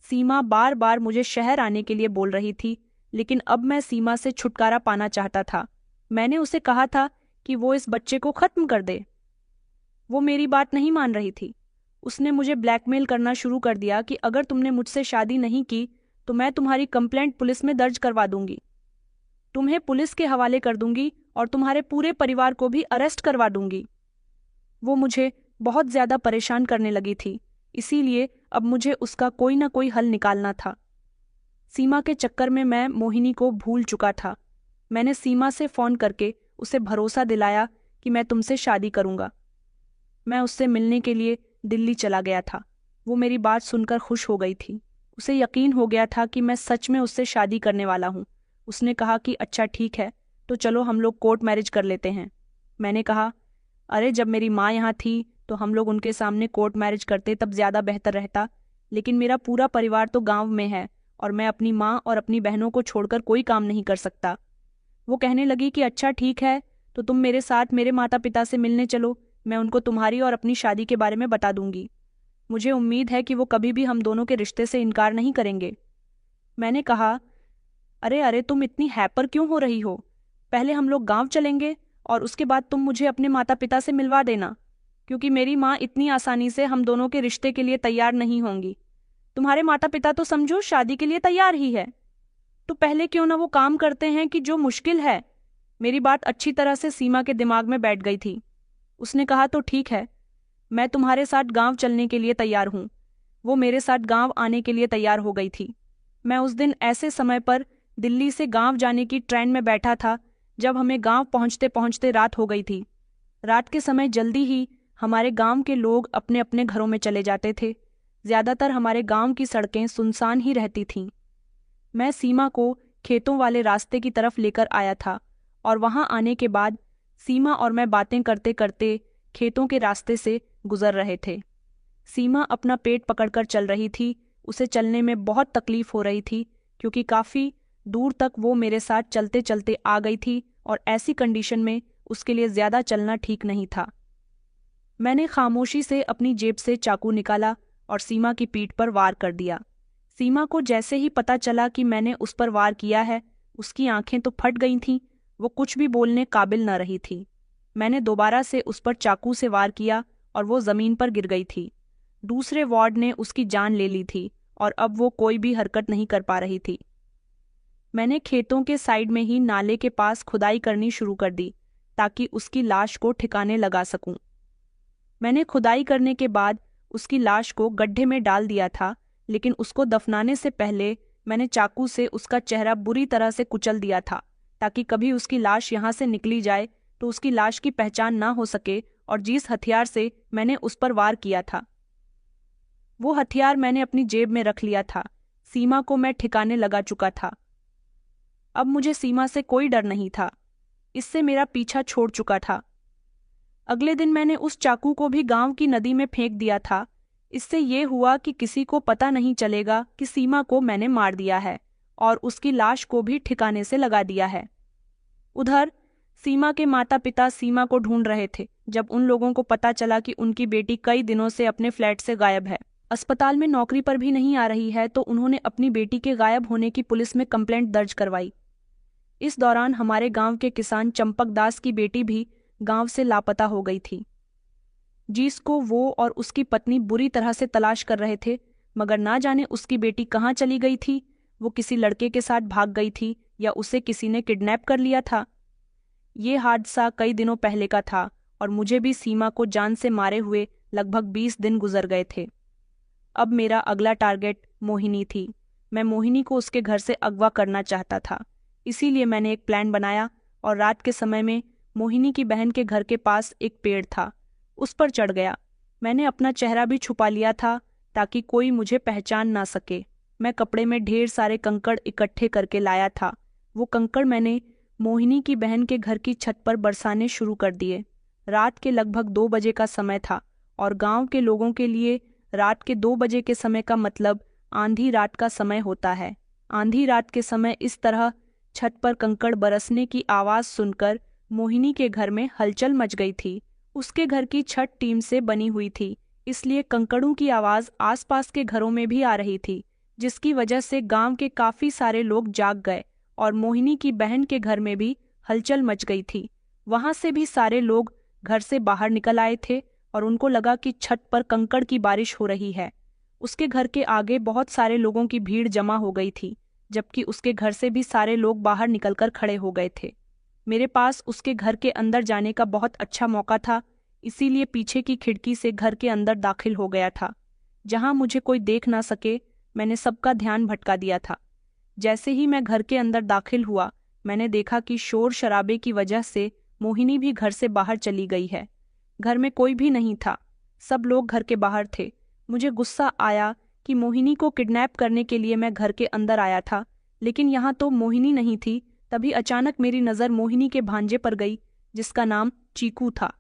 सीमा बार बार मुझे शहर आने के लिए बोल रही थी, लेकिन अब मैं सीमा से छुटकारा पाना चाहता था। मैंने उसे कहा था कि वो इस बच्चे को खत्म कर दे। वो मेरी बात नहीं मान रही थी। उसने मुझे ब्लैकमेल करना शुरू कर दिया कि अगर तुमने मुझसे शादी नहीं की तो मैं तुम्हारी कंप्लेंट पुलिस में दर्ज करवा दूंगी, तुम्हें पुलिस के हवाले कर दूंगी और तुम्हारे पूरे परिवार को भी अरेस्ट करवा दूंगी। वो मुझे बहुत ज्यादा परेशान करने लगी थी, इसीलिए अब मुझे उसका कोई ना कोई हल निकालना था। सीमा के चक्कर में मैं मोहिनी को भूल चुका था। मैंने सीमा से फोन करके उसे भरोसा दिलाया कि मैं तुमसे शादी करूंगा। मैं उससे मिलने के लिए दिल्ली चला गया था। वो मेरी बात सुनकर खुश हो गई थी। उसे यकीन हो गया था कि मैं सच में उससे शादी करने वाला हूँ। उसने कहा कि अच्छा ठीक है, तो चलो हम लोग कोर्ट मैरिज कर लेते हैं। मैंने कहा, अरे जब मेरी माँ यहाँ थी तो हम लोग उनके सामने कोर्ट मैरिज करते तब ज़्यादा बेहतर रहता, लेकिन मेरा पूरा परिवार तो गाँव में है और मैं अपनी माँ और अपनी बहनों को छोड़कर कोई काम नहीं कर सकता। वो कहने लगी कि अच्छा ठीक है, तो तुम मेरे साथ मेरे माता पिता से मिलने चलो, मैं उनको तुम्हारी और अपनी शादी के बारे में बता दूंगी। मुझे उम्मीद है कि वो कभी भी हम दोनों के रिश्ते से इनकार नहीं करेंगे। मैंने कहा, अरे अरे तुम इतनी हैपर क्यों हो रही हो? पहले हम लोग गांव चलेंगे और उसके बाद तुम मुझे अपने माता पिता से मिलवा देना, क्योंकि मेरी माँ इतनी आसानी से हम दोनों के रिश्ते के लिए तैयार नहीं होंगी। तुम्हारे माता पिता तो समझो शादी के लिए तैयार ही है, तो पहले क्यों ना वो काम करते हैं कि जो मुश्किल है। मेरी बात अच्छी तरह से सीमा के दिमाग में बैठ गई थी। उसने कहा, तो ठीक है, मैं तुम्हारे साथ गांव चलने के लिए तैयार हूँ। वो मेरे साथ गांव आने के लिए तैयार हो गई थी। मैं उस दिन ऐसे समय पर दिल्ली से गांव जाने की ट्रेन में बैठा था जब हमें गांव पहुंचते पहुंचते रात हो गई थी। रात के समय जल्दी ही हमारे गांव के लोग अपने अपने घरों में चले जाते थे। ज्यादातर हमारे गांव की सड़कें सुनसान ही रहती थीं। मैं सीमा को खेतों वाले रास्ते की तरफ लेकर आया था और वहां आने के बाद सीमा और मैं बातें करते करते खेतों के रास्ते से गुजर रहे थे। सीमा अपना पेट पकड़कर चल रही थी। उसे चलने में बहुत तकलीफ हो रही थी, क्योंकि काफी दूर तक वो मेरे साथ चलते चलते आ गई थी और ऐसी कंडीशन में उसके लिए ज्यादा चलना ठीक नहीं था। मैंने खामोशी से अपनी जेब से चाकू निकाला और सीमा की पीठ पर वार कर दिया। सीमा को जैसे ही पता चला कि मैंने उस पर वार किया है, उसकी आंखें तो फट गई थीं। वो कुछ भी बोलने काबिल न रही थी। मैंने दोबारा से उस पर चाकू से वार किया और वो जमीन पर गिर गई थी। दूसरे वार्ड ने उसकी जान ले ली थी और अब वो कोई भी हरकत नहीं कर पा रही थी। मैंने खेतों के साइड में ही नाले के पास खुदाई करनी शुरू कर दी ताकि उसकी लाश को ठिकाने लगा सकूं। मैंने खुदाई करने के बाद उसकी लाश को गड्ढे में डाल दिया था, लेकिन उसको दफनाने से पहले मैंने चाकू से उसका चेहरा बुरी तरह से कुचल दिया था, ताकि कभी उसकी लाश यहाँ से निकली जाए तो उसकी लाश की पहचान ना हो सके और जिस हथियार से मैंने उस पर वार किया था वो हथियार मैंने अपनी जेब में रख लिया था। सीमा को मैं ठिकाने लगा चुका था। अब मुझे सीमा से कोई डर नहीं था। इससे मेरा पीछा छोड़ चुका था। अगले दिन मैंने उस चाकू को भी गांव की नदी में फेंक दिया था। इससे ये हुआ कि किसी को पता नहीं चलेगा कि सीमा को मैंने मार दिया है और उसकी लाश को भी ठिकाने से लगा दिया है। उधर सीमा के माता पिता सीमा को ढूंढ रहे थे जब उन लोगों को पता चला कि उनकी बेटी कई दिनों से अपने फ्लैट से गायब है, अस्पताल में नौकरी पर भी नहीं आ रही है, तो उन्होंने अपनी बेटी के गायब होने की पुलिस में कंप्लेंट दर्ज करवाई। इस दौरान हमारे गांव के किसान चंपक दास की बेटी भी गांव से लापता हो गई थी, जिसको वो और उसकी पत्नी बुरी तरह से तलाश कर रहे थे, मगर ना जाने उसकी बेटी कहाँ चली गई थी। वो किसी लड़के के साथ भाग गई थी या उसे किसी ने किडनैप कर लिया था। ये हादसा कई दिनों पहले का था और मुझे भी सीमा को जान से मारे हुए लगभग 20 दिन गुजर गए थे। अब मेरा अगला टारगेट मोहिनी थी। मैं मोहिनी को उसके घर से अगवा करना चाहता था, इसीलिए मैंने एक प्लान बनाया और रात के समय में मोहिनी की बहन के घर के पास एक पेड़ था, उस पर चढ़ गया। मैंने अपना चेहरा भी छुपा लिया था ताकि कोई मुझे पहचान ना सके। मैं कपड़े में ढेर सारे कंकड़ इकट्ठे करके लाया था। वो कंकड़ मैंने मोहिनी की बहन के घर की छत पर बरसाने शुरू कर दिए। रात के लगभग 2 बजे का समय था और गांव के लोगों के लिए रात के 2 बजे के समय का मतलब आंधी रात का समय होता है। आंधी रात के समय इस तरह छत पर कंकड़ बरसने की आवाज सुनकर मोहिनी के घर में हलचल मच गई थी। उसके घर की छत टीम से बनी हुई थी, इसलिए कंकड़ों की आवाज आसपास के घरों में भी आ रही थी, जिसकी वजह से गांव के काफी सारे लोग जाग गए और मोहिनी की बहन के घर में भी हलचल मच गई थी। वहां से भी सारे लोग घर से बाहर निकल आए थे और उनको लगा कि छत पर कंकड़ की बारिश हो रही है। उसके घर के आगे बहुत सारे लोगों की भीड़ जमा हो गई थी, जबकि उसके घर से भी सारे लोग बाहर निकलकर खड़े हो गए थे। मेरे पास उसके घर के अंदर जाने का बहुत अच्छा मौका था, इसीलिए पीछे की खिड़की से घर के अंदर दाखिल हो गया था। जहां मुझे कोई देख ना सके, मैंने सबका ध्यान भटका दिया था। जैसे ही मैं घर के अंदर दाखिल हुआ, मैंने देखा कि शोर शराबे की वजह से मोहिनी भी घर से बाहर चली गई है। घर में कोई भी नहीं था, सब लोग घर के बाहर थे। मुझे गुस्सा आया कि मोहिनी को किडनैप करने के लिए मैं घर के अंदर आया था, लेकिन यहाँ तो मोहिनी नहीं थी। तभी अचानक मेरी नज़र मोहिनी के भांजे पर गई, जिसका नाम चीकू था।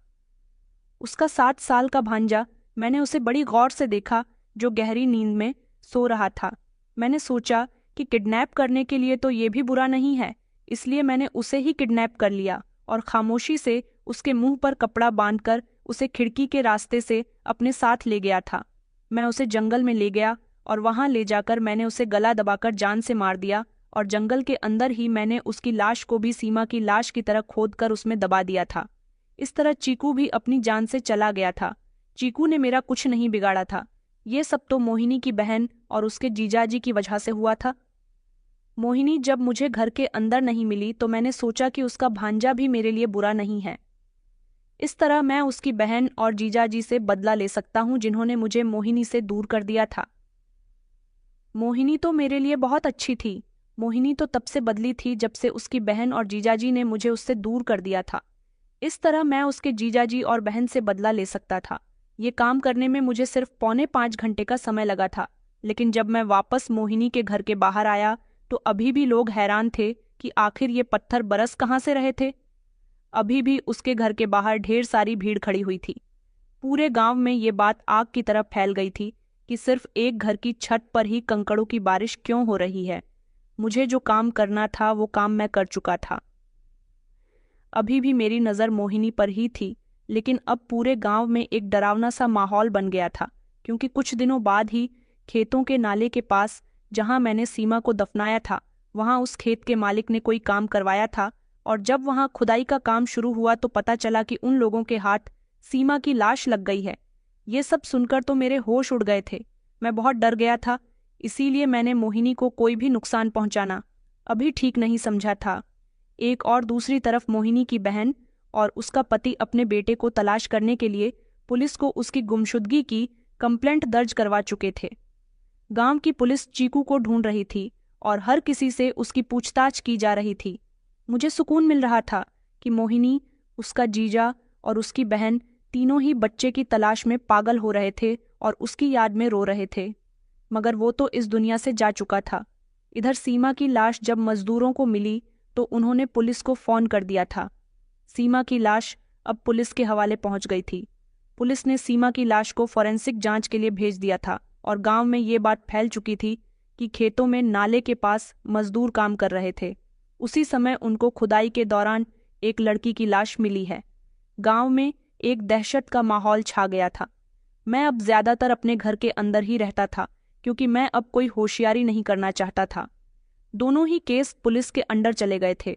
उसका 7 साल का भांजा। मैंने उसे बड़ी गौर से देखा, जो गहरी नींद में सो रहा था। मैंने सोचा कि किडनैप करने के लिए तो ये भी बुरा नहीं है, इसलिए मैंने उसे ही किडनैप कर लिया और खामोशी से उसके मुंह पर कपड़ा बांधकर उसे खिड़की के रास्ते से अपने साथ ले गया था। मैं उसे जंगल में ले गया और वहां ले जाकर मैंने उसे गला दबाकर जान से मार दिया, और जंगल के अंदर ही मैंने उसकी लाश को भी सीमा की लाश की तरह खोदकर उसमें दबा दिया था। इस तरह चीकू भी अपनी जान से चला गया था। चीकू ने मेरा कुछ नहीं बिगाड़ा था। ये सब तो मोहिनी की बहन और उसके जीजाजी की वजह से हुआ था। मोहिनी जब मुझे घर के अंदर नहीं मिली तो मैंने सोचा कि उसका भांजा भी मेरे लिए बुरा नहीं है। इस तरह मैं उसकी बहन और जीजाजी से बदला ले सकता हूँ, जिन्होंने मुझे मोहिनी से दूर कर दिया था। मोहिनी तो मेरे लिए बहुत अच्छी थी। मोहिनी तो तब से बदली थी जब से उसकी बहन और जीजाजी ने मुझे उससे दूर कर दिया था। इस तरह मैं उसके जीजाजी और बहन से बदला ले सकता था। ये काम करने में मुझे सिर्फ 4.25 घंटे का समय लगा था, लेकिन जब मैं वापस मोहिनी के घर के बाहर आया तो अभी भी लोग हैरान थे कि आखिर ये पत्थर बरस कहाँ से रहे थे। अभी भी उसके घर के बाहर ढेर सारी भीड़ खड़ी हुई थी। पूरे गांव में ये बात आग की तरह फैल गई थी कि सिर्फ एक घर की छत पर ही कंकड़ों की बारिश क्यों हो रही है। मुझे जो काम करना था वो काम मैं कर चुका था। अभी भी मेरी नज़र मोहिनी पर ही थी, लेकिन अब पूरे गांव में एक डरावना सा माहौल बन गया था, क्योंकि कुछ दिनों बाद ही खेतों के नाले के पास जहां मैंने सीमा को दफनाया था, वहां उस खेत के मालिक ने कोई काम करवाया था। और जब वहां खुदाई का काम शुरू हुआ तो पता चला कि उन लोगों के हाथ सीमा की लाश लग गई है। ये सब सुनकर तो मेरे होश उड़ गए थे। मैं बहुत डर गया था, इसीलिए मैंने मोहिनी को कोई भी नुकसान पहुंचाना अभी ठीक नहीं समझा था। एक और दूसरी तरफ मोहिनी की बहन और उसका पति अपने बेटे को तलाश करने के लिए पुलिस को उसकी गुमशुदगी की कंप्लेंट दर्ज करवा चुके थे। गांव की पुलिस चीकू को ढूंढ रही थी और हर किसी से उसकी पूछताछ की जा रही थी। मुझे सुकून मिल रहा था कि मोहिनी, उसका जीजा और उसकी बहन तीनों ही बच्चे की तलाश में पागल हो रहे थे और उसकी याद में रो रहे थे, मगर वो तो इस दुनिया से जा चुका था। इधर सीमा की लाश जब मजदूरों को मिली तो उन्होंने पुलिस को फोन कर दिया था। सीमा की लाश अब पुलिस के हवाले पहुंच गई थी। पुलिस ने सीमा की लाश को फॉरेंसिक जांच के लिए भेज दिया था और गांव में ये बात फैल चुकी थी कि खेतों में नाले के पास मजदूर काम कर रहे थे। उसी समय उनको खुदाई के दौरान एक लड़की की लाश मिली है। गांव में एक दहशत का माहौल छा गया था। मैं अब ज्यादातर अपने घर के अंदर ही रहता था, क्योंकि मैं अब कोई होशियारी नहीं करना चाहता था। दोनों ही केस पुलिस के अंडर चले गए थे।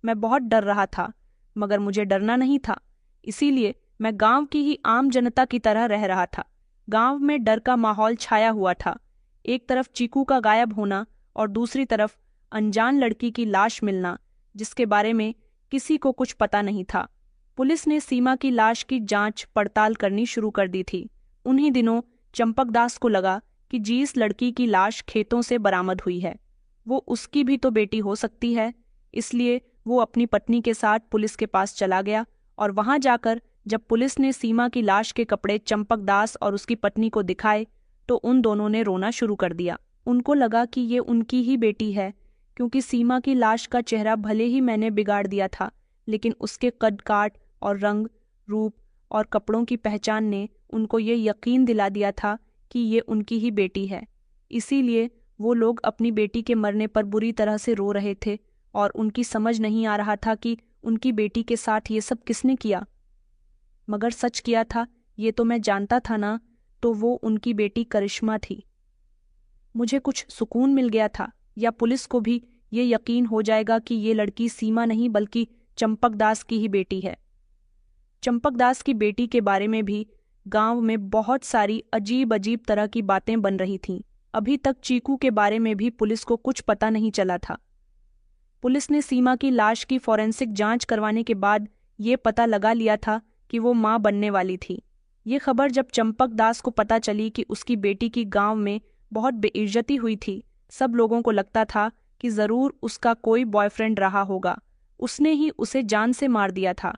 मैं बहुत डर रहा था, मगर मुझे डरना नहीं था, इसीलिए मैं गांव की ही आम जनता की तरह रह रहा था। गांव में डर का माहौल छाया हुआ था। एक तरफ चीकू का गायब होना और दूसरी तरफ अनजान लड़की की लाश मिलना, जिसके बारे में किसी को कुछ पता नहीं था। पुलिस ने सीमा की लाश की जांच पड़ताल करनी शुरू कर दी थी। उन्हीं दिनों चंपकदास को लगा कि जिस लड़की की लाश खेतों से बरामद हुई है वो उसकी भी तो बेटी हो सकती है, इसलिए वो अपनी पत्नी के साथ पुलिस के पास चला गया। और वहां जाकर जब पुलिस ने सीमा की लाश के कपड़े चंपकदास और उसकी पत्नी को दिखाए तो उन दोनों ने रोना शुरू कर दिया। उनको लगा कि ये उनकी ही बेटी है, क्योंकि सीमा की लाश का चेहरा भले ही मैंने बिगाड़ दिया था, लेकिन उसके कद काट और रंग रूप और कपड़ों की पहचान ने उनको ये यकीन दिला दिया था कि ये उनकी ही बेटी है। इसीलिए वो लोग अपनी बेटी के मरने पर बुरी तरह से रो रहे थे और उनकी समझ नहीं आ रहा था कि उनकी बेटी के साथ ये सब किसने किया। मगर सच किया था ये तो मैं जानता था ना, तो वो उनकी बेटी करिश्मा थी। मुझे कुछ सुकून मिल गया था, या पुलिस को भी ये यकीन हो जाएगा कि ये लड़की सीमा नहीं बल्कि चंपकदास की ही बेटी है। चंपकदास की बेटी के बारे में भी गांव में बहुत सारी अजीब अजीब तरह की बातें बन रही थीं। अभी तक चीकू के बारे में भी पुलिस को कुछ पता नहीं चला था। पुलिस ने सीमा की लाश की फॉरेंसिक जांच करवाने के बाद ये पता लगा लिया था कि वो मां बनने वाली थी। ये खबर जब चंपक दास को पता चली कि उसकी बेटी की गांव में बहुत बेइज्जती हुई थी, सब लोगों को लगता था कि जरूर उसका कोई बॉयफ्रेंड रहा होगा, उसने ही उसे जान से मार दिया था।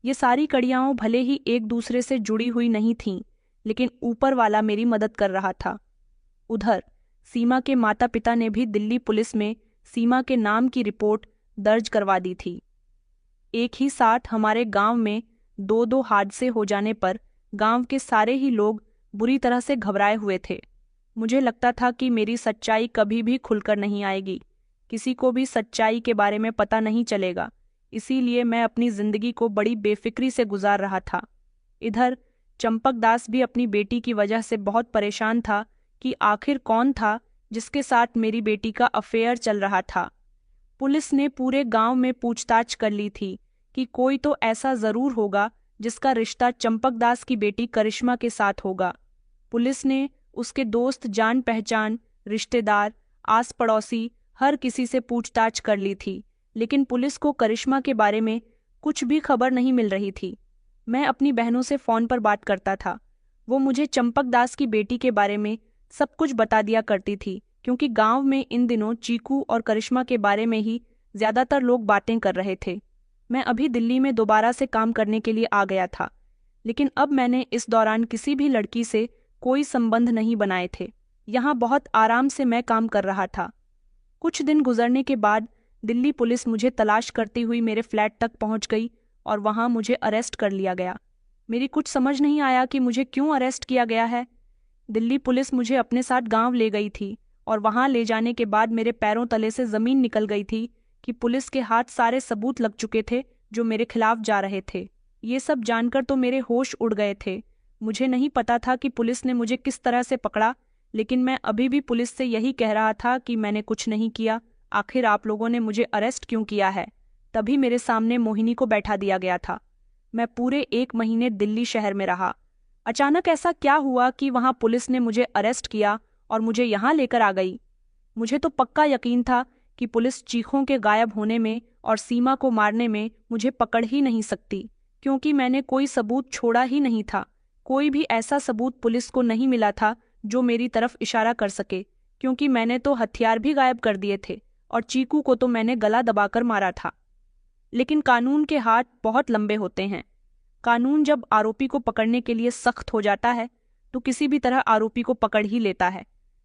ये सारी कड़ियाँ भले ही एक दूसरे से जुड़ी हुई नहीं थीं, लेकिन ऊपर वाला मेरी मदद कर रहा था। उधर सीमा के माता पिता ने भी दिल्ली पुलिस में सीमा के नाम की रिपोर्ट दर्ज करवा दी थी। एक ही साथ हमारे गांव में दो दो हादसे हो जाने पर गांव के सारे ही लोग बुरी तरह से घबराए हुए थे। मुझे लगता था कि मेरी सच्चाई कभी भी खुलकर नहीं आएगी, किसी को भी सच्चाई के बारे में पता नहीं चलेगा, इसीलिए मैं अपनी जिंदगी को बड़ी बेफिक्री से गुजार रहा था। इधर चंपक दास भी अपनी बेटी की वजह से बहुत परेशान था कि आखिर कौन था जिसके साथ मेरी बेटी का अफेयर चल रहा था। पुलिस ने पूरे गांव में पूछताछ कर ली थी कि कोई तो ऐसा जरूर होगा जिसका रिश्ता चंपक दास की बेटी करिश्मा के साथ होगा। पुलिस ने उसके दोस्त, जान पहचान, रिश्तेदार, आस पड़ोसी हर किसी से पूछताछ कर ली थी, लेकिन पुलिस को करिश्मा के बारे में कुछ भी खबर नहीं मिल रही थी। मैं अपनी बहनों से फोन पर बात करता था, वो मुझे चंपक दास की बेटी के बारे में सब कुछ बता दिया करती थी, क्योंकि गांव में इन दिनों चीकू और करिश्मा के बारे में ही ज्यादातर लोग बातें कर रहे थे। मैं अभी दिल्ली में दोबारा से काम करने के लिए आ गया था, लेकिन अब मैंने इस दौरान किसी भी लड़की से कोई संबंध नहीं बनाए थे। यहाँ बहुत आराम से मैं काम कर रहा था। कुछ दिन गुजरने के बाद दिल्ली पुलिस मुझे तलाश करती हुई मेरे फ्लैट तक पहुंच गई और वहां मुझे अरेस्ट कर लिया गया। मेरी कुछ समझ नहीं आया कि मुझे क्यों अरेस्ट किया गया है। दिल्ली पुलिस मुझे अपने साथ गांव ले गई थी और वहां ले जाने के बाद मेरे पैरों तले से जमीन निकल गई थी कि पुलिस के हाथ सारे सबूत लग चुके थे जो मेरे खिलाफ जा रहे थे। ये सब जानकर तो मेरे होश उड़ गए थे। मुझे नहीं पता था कि पुलिस ने मुझे किस तरह से पकड़ा, लेकिन मैं अभी भी पुलिस से यही कह रहा था कि मैंने कुछ नहीं किया, आखिर आप लोगों ने मुझे अरेस्ट क्यों किया है। तभी मेरे सामने मोहिनी को बैठा दिया गया था। मैं पूरे 1 महीने दिल्ली शहर में रहा। अचानक ऐसा क्या हुआ कि वहां पुलिस ने मुझे अरेस्ट किया और मुझे यहाँ लेकर आ गई। मुझे तो पक्का यकीन था कि पुलिस चीखों के गायब होने में और सीमा को मारने में मुझे पकड़ ही नहीं सकती, क्योंकि मैंने कोई सबूत छोड़ा ही नहीं था। कोई भी ऐसा सबूत पुलिस को नहीं मिला था जो मेरी तरफ इशारा कर सके, क्योंकि मैंने तो हथियार भी गायब कर दिए थे और चीकू को तो मैंने गला दबाकर मारा था। लेकिन कानून के हाथ बहुत लंबे होते हैं। कानून जब आरोपी को पकड़ने के लिए सख्त हो जाता है तो किसी भी तरह आरोपी को पकड़ ही लेता है।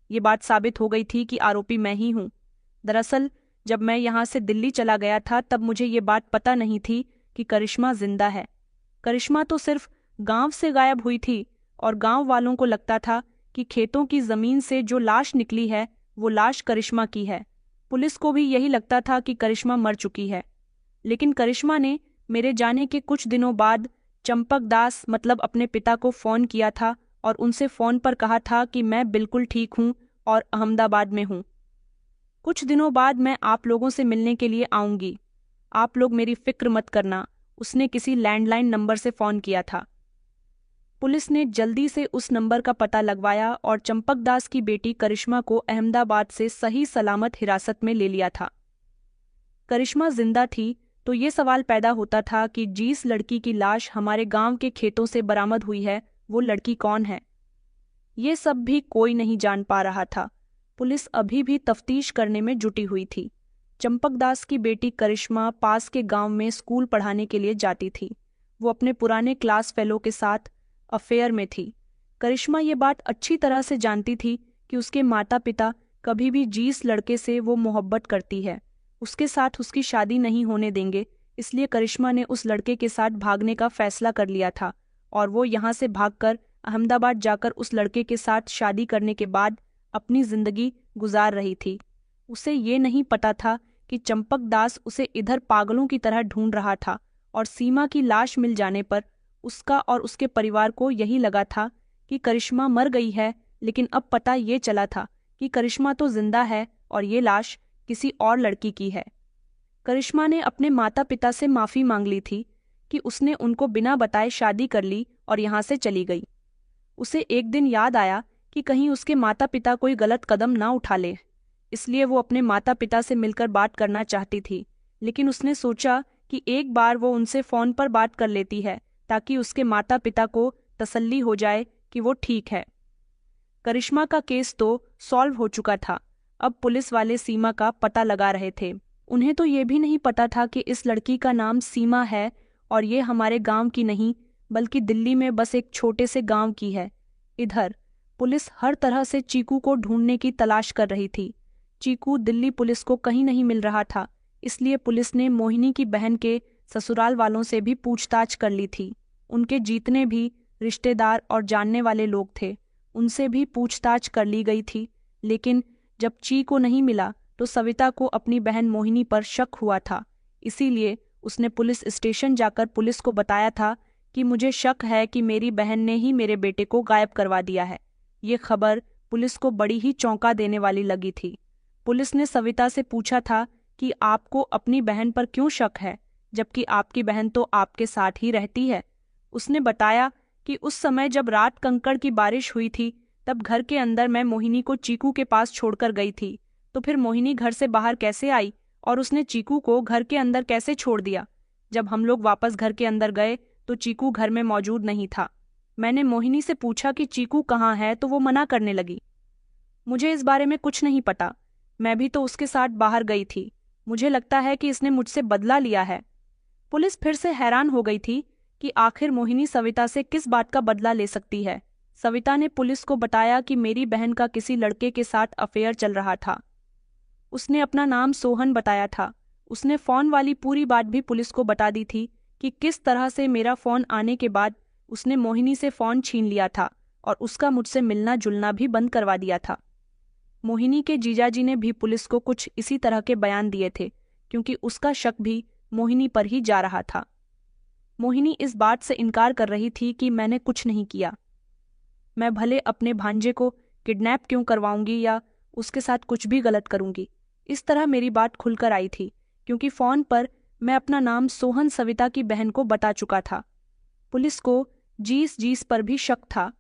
ये बात साबित हो गई थी कि आरोपी मैं ही हूँ। दरअसल जब मैं यहाँ से दिल्ली चला गया था तब मुझे ये बात पता नहीं थी कि करिश्मा जिंदा है। करिश्मा तो सिर्फ गांव से गायब हुई थी और गांव वालों को लगता था कि खेतों की जमीन से जो लाश निकली है वो लाश करिश्मा की है। पुलिस को भी यही लगता था कि करिश्मा मर चुकी है। लेकिन करिश्मा ने मेरे जाने के कुछ दिनों बाद चंपक दास मतलब अपने पिता को फ़ोन किया था और उनसे फ़ोन पर कहा था कि मैं बिल्कुल ठीक हूँ और अहमदाबाद में हूँ। कुछ दिनों बाद मैं आप लोगों से मिलने के लिए आऊँगी, आप लोग मेरी फिक्र मत करना। उसने किसी लैंडलाइन नंबर से फ़ोन किया था। पुलिस ने जल्दी से उस नंबर का पता लगवाया और चंपक दास की बेटी करिश्मा को अहमदाबाद से सही सलामत हिरासत में ले लिया था। करिश्मा जिंदा थी तो ये सवाल पैदा होता था कि जिस लड़की की लाश हमारे गांव के खेतों से बरामद हुई है वो लड़की कौन है। ये सब भी कोई नहीं जान पा रहा था। पुलिस अभी भी तफ्तीश करने में जुटी हुई थी। चंपक दास की बेटी करिश्मा पास के गांव में स्कूल पढ़ाने के लिए जाती थी। वो अपने पुराने क्लास फेलो के साथ अफेयर में थी। करिश्मा ये बात अच्छी तरह से जानती थी कि उसके माता पिता कभी भी जिस लड़के से वो मोहब्बत करती है उसके साथ उसकी शादी नहीं होने देंगे, इसलिए करिश्मा ने उस लड़के के साथ भागने का फैसला कर लिया था और वो यहाँ से भागकर अहमदाबाद जाकर उस लड़के के साथ शादी करने के बाद अपनी जिंदगी गुजार रही थी। उसे ये नहीं पता था कि चंपक दास उसे इधर पागलों की तरह ढूंढ रहा था और सीमा की लाश मिल जाने पर उसका और उसके परिवार को यही लगा था कि करिश्मा मर गई है, लेकिन अब पता ये चला था कि करिश्मा तो जिंदा है और ये लाश किसी और लड़की की है। करिश्मा ने अपने माता पिता से माफ़ी मांग ली थी कि उसने उनको बिना बताए शादी कर ली और यहाँ से चली गई। उसे एक दिन याद आया कि कहीं उसके माता पिता कोई गलत कदम ना उठा ले। इसलिए वो अपने माता पिता से मिलकर बात करना चाहती थी। लेकिन उसने सोचा कि एक बार वो उनसे फ़ोन पर बात कर लेती है ताकि उसके माता पिता को तसल्ली हो जाए कि वो ठीक है। करिश्मा का केस तो सॉल्व हो चुका था। अब पुलिस वाले सीमा का पता लगा रहे थे। उन्हें तो ये भी नहीं पता था कि इस लड़की का नाम सीमा है और ये हमारे गांव की नहीं बल्कि दिल्ली में बस एक छोटे से गांव की है। इधर पुलिस हर तरह से चीकू को ढूंढने की तलाश कर रही थी। चीकू दिल्ली पुलिस को कहीं नहीं मिल रहा था, इसलिए पुलिस ने मोहिनी की बहन के ससुराल वालों से भी पूछताछ कर ली थी। उनके जितने भी रिश्तेदार और जानने वाले लोग थे उनसे भी पूछताछ कर ली गई थी। लेकिन जब चीकू नहीं मिला तो सविता को अपनी बहन मोहिनी पर शक हुआ था। इसीलिए उसने पुलिस स्टेशन जाकर पुलिस को बताया था कि मुझे शक है कि मेरी बहन ने ही मेरे बेटे को गायब करवा दिया है। ये खबर पुलिस को बड़ी ही चौंका देने वाली लगी थी। पुलिस ने सविता से पूछा था कि आपको अपनी बहन पर क्यों शक है, जबकि आपकी बहन तो आपके साथ ही रहती है। उसने बताया कि उस समय जब रात कंकड़ की बारिश हुई थी तब घर के अंदर मैं मोहिनी को चीकू के पास छोड़कर गई थी। तो फिर मोहिनी घर से बाहर कैसे आई और उसने चीकू को घर के अंदर कैसे छोड़ दिया? जब हम लोग वापस घर के अंदर गए तो चीकू घर में मौजूद नहीं था। मैंने मोहिनी से पूछा कि चीकू कहाँ है तो वो मना करने लगी। मुझे इस बारे में कुछ नहीं पता, मैं भी तो उसके साथ बाहर गई थी। मुझे लगता है कि इसने मुझसे बदला लिया है। पुलिस फिर से हैरान हो गई थी कि आखिर मोहिनी सविता से किस बात का बदला ले सकती है। सविता ने पुलिस को बताया कि मेरी बहन का किसी लड़के के साथ अफेयर चल रहा था। उसने अपना नाम सोहन बताया था। उसने फ़ोन वाली पूरी बात भी पुलिस को बता दी थी कि किस तरह से मेरा फ़ोन आने के बाद उसने मोहिनी से फ़ोन छीन लिया था और उसका मुझसे मिलना जुलना भी बंद करवा दिया था। मोहिनी के जीजाजी ने भी पुलिस को कुछ इसी तरह के बयान दिए थे, क्योंकि उसका शक भी मोहिनी पर ही जा रहा था। मोहिनी इस बात से इनकार कर रही थी कि मैंने कुछ नहीं किया। मैं भले अपने भांजे को किडनैप क्यों करवाऊंगी या उसके साथ कुछ भी गलत करूंगी। इस तरह मेरी बात खुलकर आई थी क्योंकि फ़ोन पर मैं अपना नाम सोहन सविता की बहन को बता चुका था। पुलिस को जीस पर भी शक था।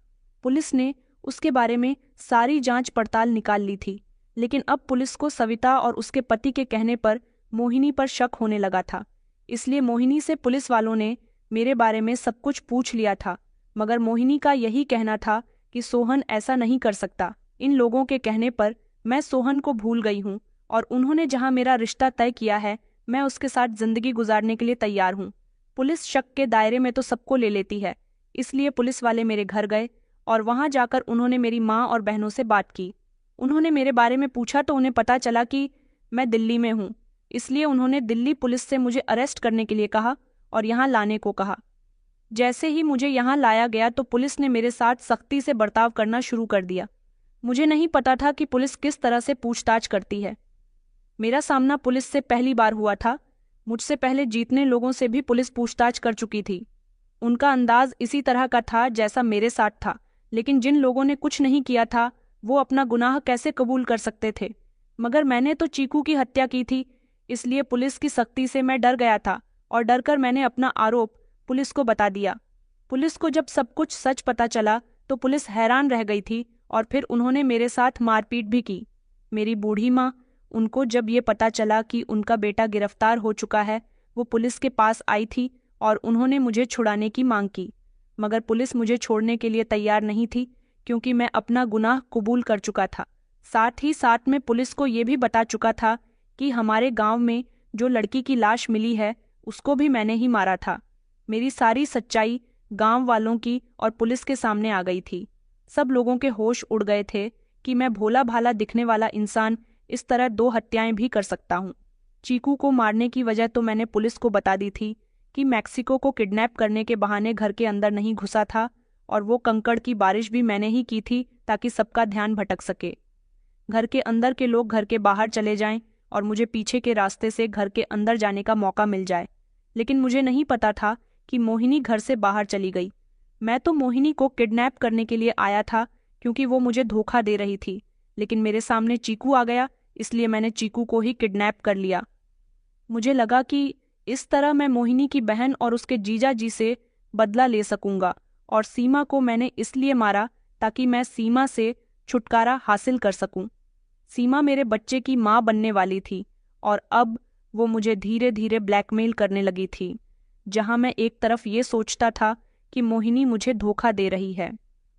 पुलिस ने उसके बारे में सारी जांच पड़ताल निकाल ली थी, लेकिन अब पुलिस को सविता और उसके पति के कहने पर मोहिनी पर शक होने लगा था। इसलिए मोहिनी से पुलिस वालों ने मेरे बारे में सब कुछ पूछ लिया था, मगर मोहिनी का यही कहना था कि सोहन ऐसा नहीं कर सकता। इन लोगों के कहने पर मैं सोहन को भूल गई हूँ और उन्होंने जहाँ मेरा रिश्ता तय किया है मैं उसके साथ जिंदगी गुजारने के लिए तैयार हूँ। पुलिस शक के दायरे में तो सबको ले लेती है, इसलिए पुलिस वाले मेरे घर गए और वहाँ जाकर उन्होंने मेरी माँ और बहनों से बात की। उन्होंने मेरे बारे में पूछा तो उन्हें पता चला कि मैं दिल्ली में हूँ, इसलिए उन्होंने दिल्ली पुलिस से मुझे अरेस्ट करने के लिए कहा और यहाँ लाने को कहा। जैसे ही मुझे यहाँ लाया गया तो पुलिस ने मेरे साथ सख्ती से बर्ताव करना शुरू कर दिया। मुझे नहीं पता था कि पुलिस किस तरह से पूछताछ करती है। मेरा सामना पुलिस से पहली बार हुआ था। मुझसे पहले जितने लोगों से भी पुलिस पूछताछ कर चुकी थी, उनका अंदाज इसी तरह का था जैसा मेरे साथ था। लेकिन जिन लोगों ने कुछ नहीं किया था वो अपना गुनाह कैसे कबूल कर सकते थे? मगर मैंने तो चीकू की हत्या की थी, इसलिए पुलिस की सख्ती से मैं डर गया था और डरकर मैंने अपना आरोप पुलिस को बता दिया। पुलिस को जब सब कुछ सच पता चला तो पुलिस हैरान रह गई थी और फिर उन्होंने मेरे साथ मारपीट भी की। मेरी बूढ़ी माँ, उनको जब ये पता चला कि उनका बेटा गिरफ्तार हो चुका है, वो पुलिस के पास आई थी और उन्होंने मुझे छुड़ाने की मांग की, मगर पुलिस मुझे छोड़ने के लिए तैयार नहीं थी क्योंकि मैं अपना गुनाह कबूल कर चुका था। साथ ही साथ में पुलिस को ये भी बता चुका था कि हमारे गांव में जो लड़की की लाश मिली है उसको भी मैंने ही मारा था। मेरी सारी सच्चाई गांव वालों की और पुलिस के सामने आ गई थी। सब लोगों के होश उड़ गए थे कि मैं भोला भाला दिखने वाला इंसान इस तरह 2 हत्याएं भी कर सकता हूँ। चीकू को मारने की वजह तो मैंने पुलिस को बता दी थी कि मैक्सिको को किडनैप करने के बहाने घर के अंदर नहीं घुसा था और वो कंकड़ की बारिश भी मैंने ही की थी ताकि सबका ध्यान भटक सके। घर के अंदर के लोग घर के बाहर चले जाएं और मुझे पीछे के रास्ते से घर के अंदर जाने का मौका मिल जाए। लेकिन मुझे नहीं पता था कि मोहिनी घर से बाहर चली गई। मैं तो मोहिनी को किडनैप करने के लिए आया था क्योंकि वो मुझे धोखा दे रही थी, लेकिन मेरे सामने चीकू आ गया, इसलिए मैंने चीकू को ही किडनैप कर लिया। मुझे लगा कि इस तरह मैं मोहिनी की बहन और उसके जीजा जी से बदला ले सकूंगा और सीमा को मैंने इसलिए मारा ताकि मैं सीमा से छुटकारा हासिल कर सकूं। सीमा मेरे बच्चे की माँ बनने वाली थी और अब वो मुझे धीरे धीरे ब्लैकमेल करने लगी थी। जहां मैं एक तरफ ये सोचता था कि मोहिनी मुझे धोखा दे रही है,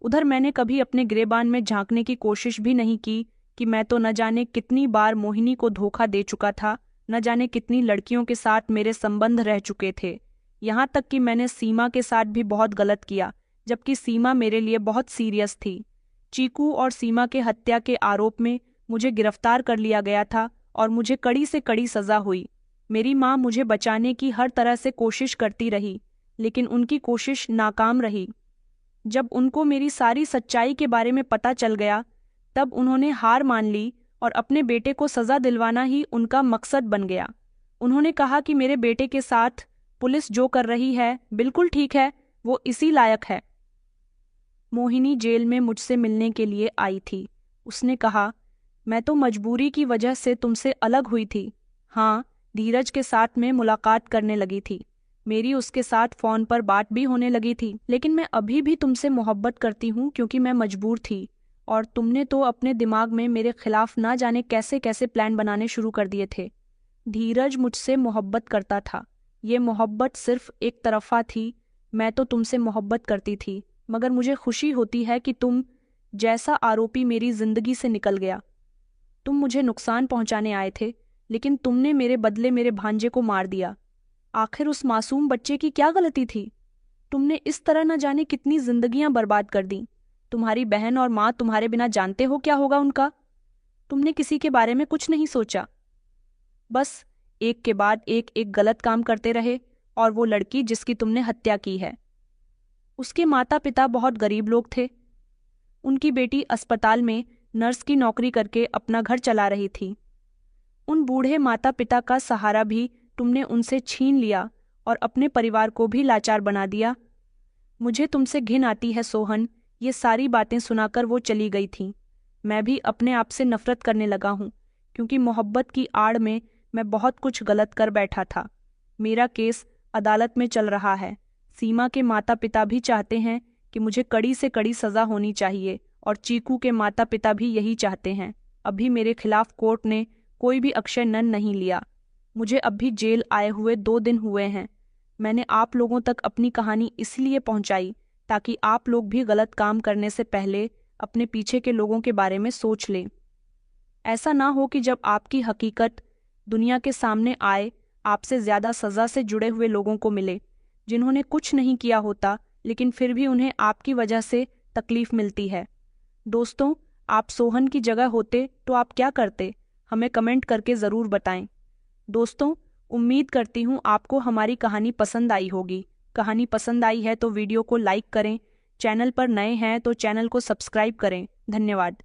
उधर मैंने कभी अपने गिरेबान में झांकने की कोशिश भी नहीं की कि मैं तो न जाने कितनी बार मोहिनी को धोखा दे चुका था, न जाने कितनी लड़कियों के साथ मेरे संबंध रह चुके थे। यहाँ तक कि मैंने सीमा के साथ भी बहुत गलत किया, जबकि सीमा मेरे लिए बहुत सीरियस थी। चीकू और सीमा के हत्या के आरोप में मुझे गिरफ्तार कर लिया गया था और मुझे कड़ी से कड़ी सजा हुई। मेरी माँ मुझे बचाने की हर तरह से कोशिश करती रही, लेकिन उनकी कोशिश नाकाम रही। जब उनको मेरी सारी सच्चाई के बारे में पता चल गया, तब उन्होंने हार मान ली और अपने बेटे को सजा दिलवाना ही उनका मकसद बन गया। उन्होंने कहा कि मेरे बेटे के साथ पुलिस जो कर रही है बिल्कुल ठीक है, वो इसी लायक है। मोहिनी जेल में मुझसे मिलने के लिए आई थी। उसने कहा, मैं तो मजबूरी की वजह से तुमसे अलग हुई थी। हाँ, धीरज के साथ मैं मुलाकात करने लगी थी। मेरी उसके साथ फोन पर बात भी होने लगी थी, लेकिन मैं अभी भी तुमसे मोहब्बत करती हूँ क्योंकि मैं मजबूर थी। और तुमने तो अपने दिमाग में मेरे खिलाफ ना जाने कैसे कैसे प्लान बनाने शुरू कर दिए थे। धीरज मुझसे मोहब्बत करता था। ये मोहब्बत सिर्फ एक तरफा थी। मैं तो तुमसे मोहब्बत करती थी, मगर मुझे खुशी होती है कि तुम जैसा आरोपी मेरी जिंदगी से निकल गया। तुम मुझे नुकसान पहुंचाने आए थे, लेकिन तुमने मेरे बदले मेरे भांजे को मार दिया। आखिर उस मासूम बच्चे की क्या गलती थी? तुमने इस तरह न जाने कितनी जिंदगियां बर्बाद कर दी। तुम्हारी बहन और माँ तुम्हारे बिना जानते हो क्या होगा उनका? तुमने किसी के बारे में कुछ नहीं सोचा, बस एक के बाद एक गलत काम करते रहे। और वो लड़की जिसकी तुमने हत्या की है, उसके माता पिता बहुत गरीब लोग थे। उनकी बेटी अस्पताल में नर्स की नौकरी करके अपना घर चला रही थी। उन बूढ़े माता पिता का सहारा भी तुमने उनसे छीन लिया और अपने परिवार को भी लाचार बना दिया। मुझे तुमसे घिन आती है सोहन। ये सारी बातें सुनाकर वो चली गई थी। मैं भी अपने आप से नफरत करने लगा हूँ, क्योंकि मोहब्बत की आड़ में मैं बहुत कुछ गलत कर बैठा था। मेरा केस अदालत में चल रहा है। सीमा के माता पिता भी चाहते हैं कि मुझे कड़ी से कड़ी सजा होनी चाहिए, और चीकू के माता पिता भी यही चाहते हैं। अभी मेरे खिलाफ कोर्ट ने कोई भी अक्षय न नहीं लिया। मुझे अब भी जेल आए हुए 2 दिन हुए हैं। मैंने आप लोगों तक अपनी कहानी इसलिए पहुंचाई ताकि आप लोग भी गलत काम करने से पहले अपने पीछे के लोगों के बारे में सोच लें। ऐसा ना हो कि जब आपकी हकीकत दुनिया के सामने आए, आपसे ज्यादा सजा से जुड़े हुए लोगों को मिले, जिन्होंने कुछ नहीं किया होता लेकिन फिर भी उन्हें आपकी वजह से तकलीफ मिलती है। दोस्तों, आप सोहन की जगह होते तो आप क्या करते? हमें कमेंट करके ज़रूर बताएं। दोस्तों, उम्मीद करती हूँ आपको हमारी कहानी पसंद आई होगी। कहानी पसंद आई है तो वीडियो को लाइक करें, चैनल पर नए हैं तो चैनल को सब्सक्राइब करें। धन्यवाद।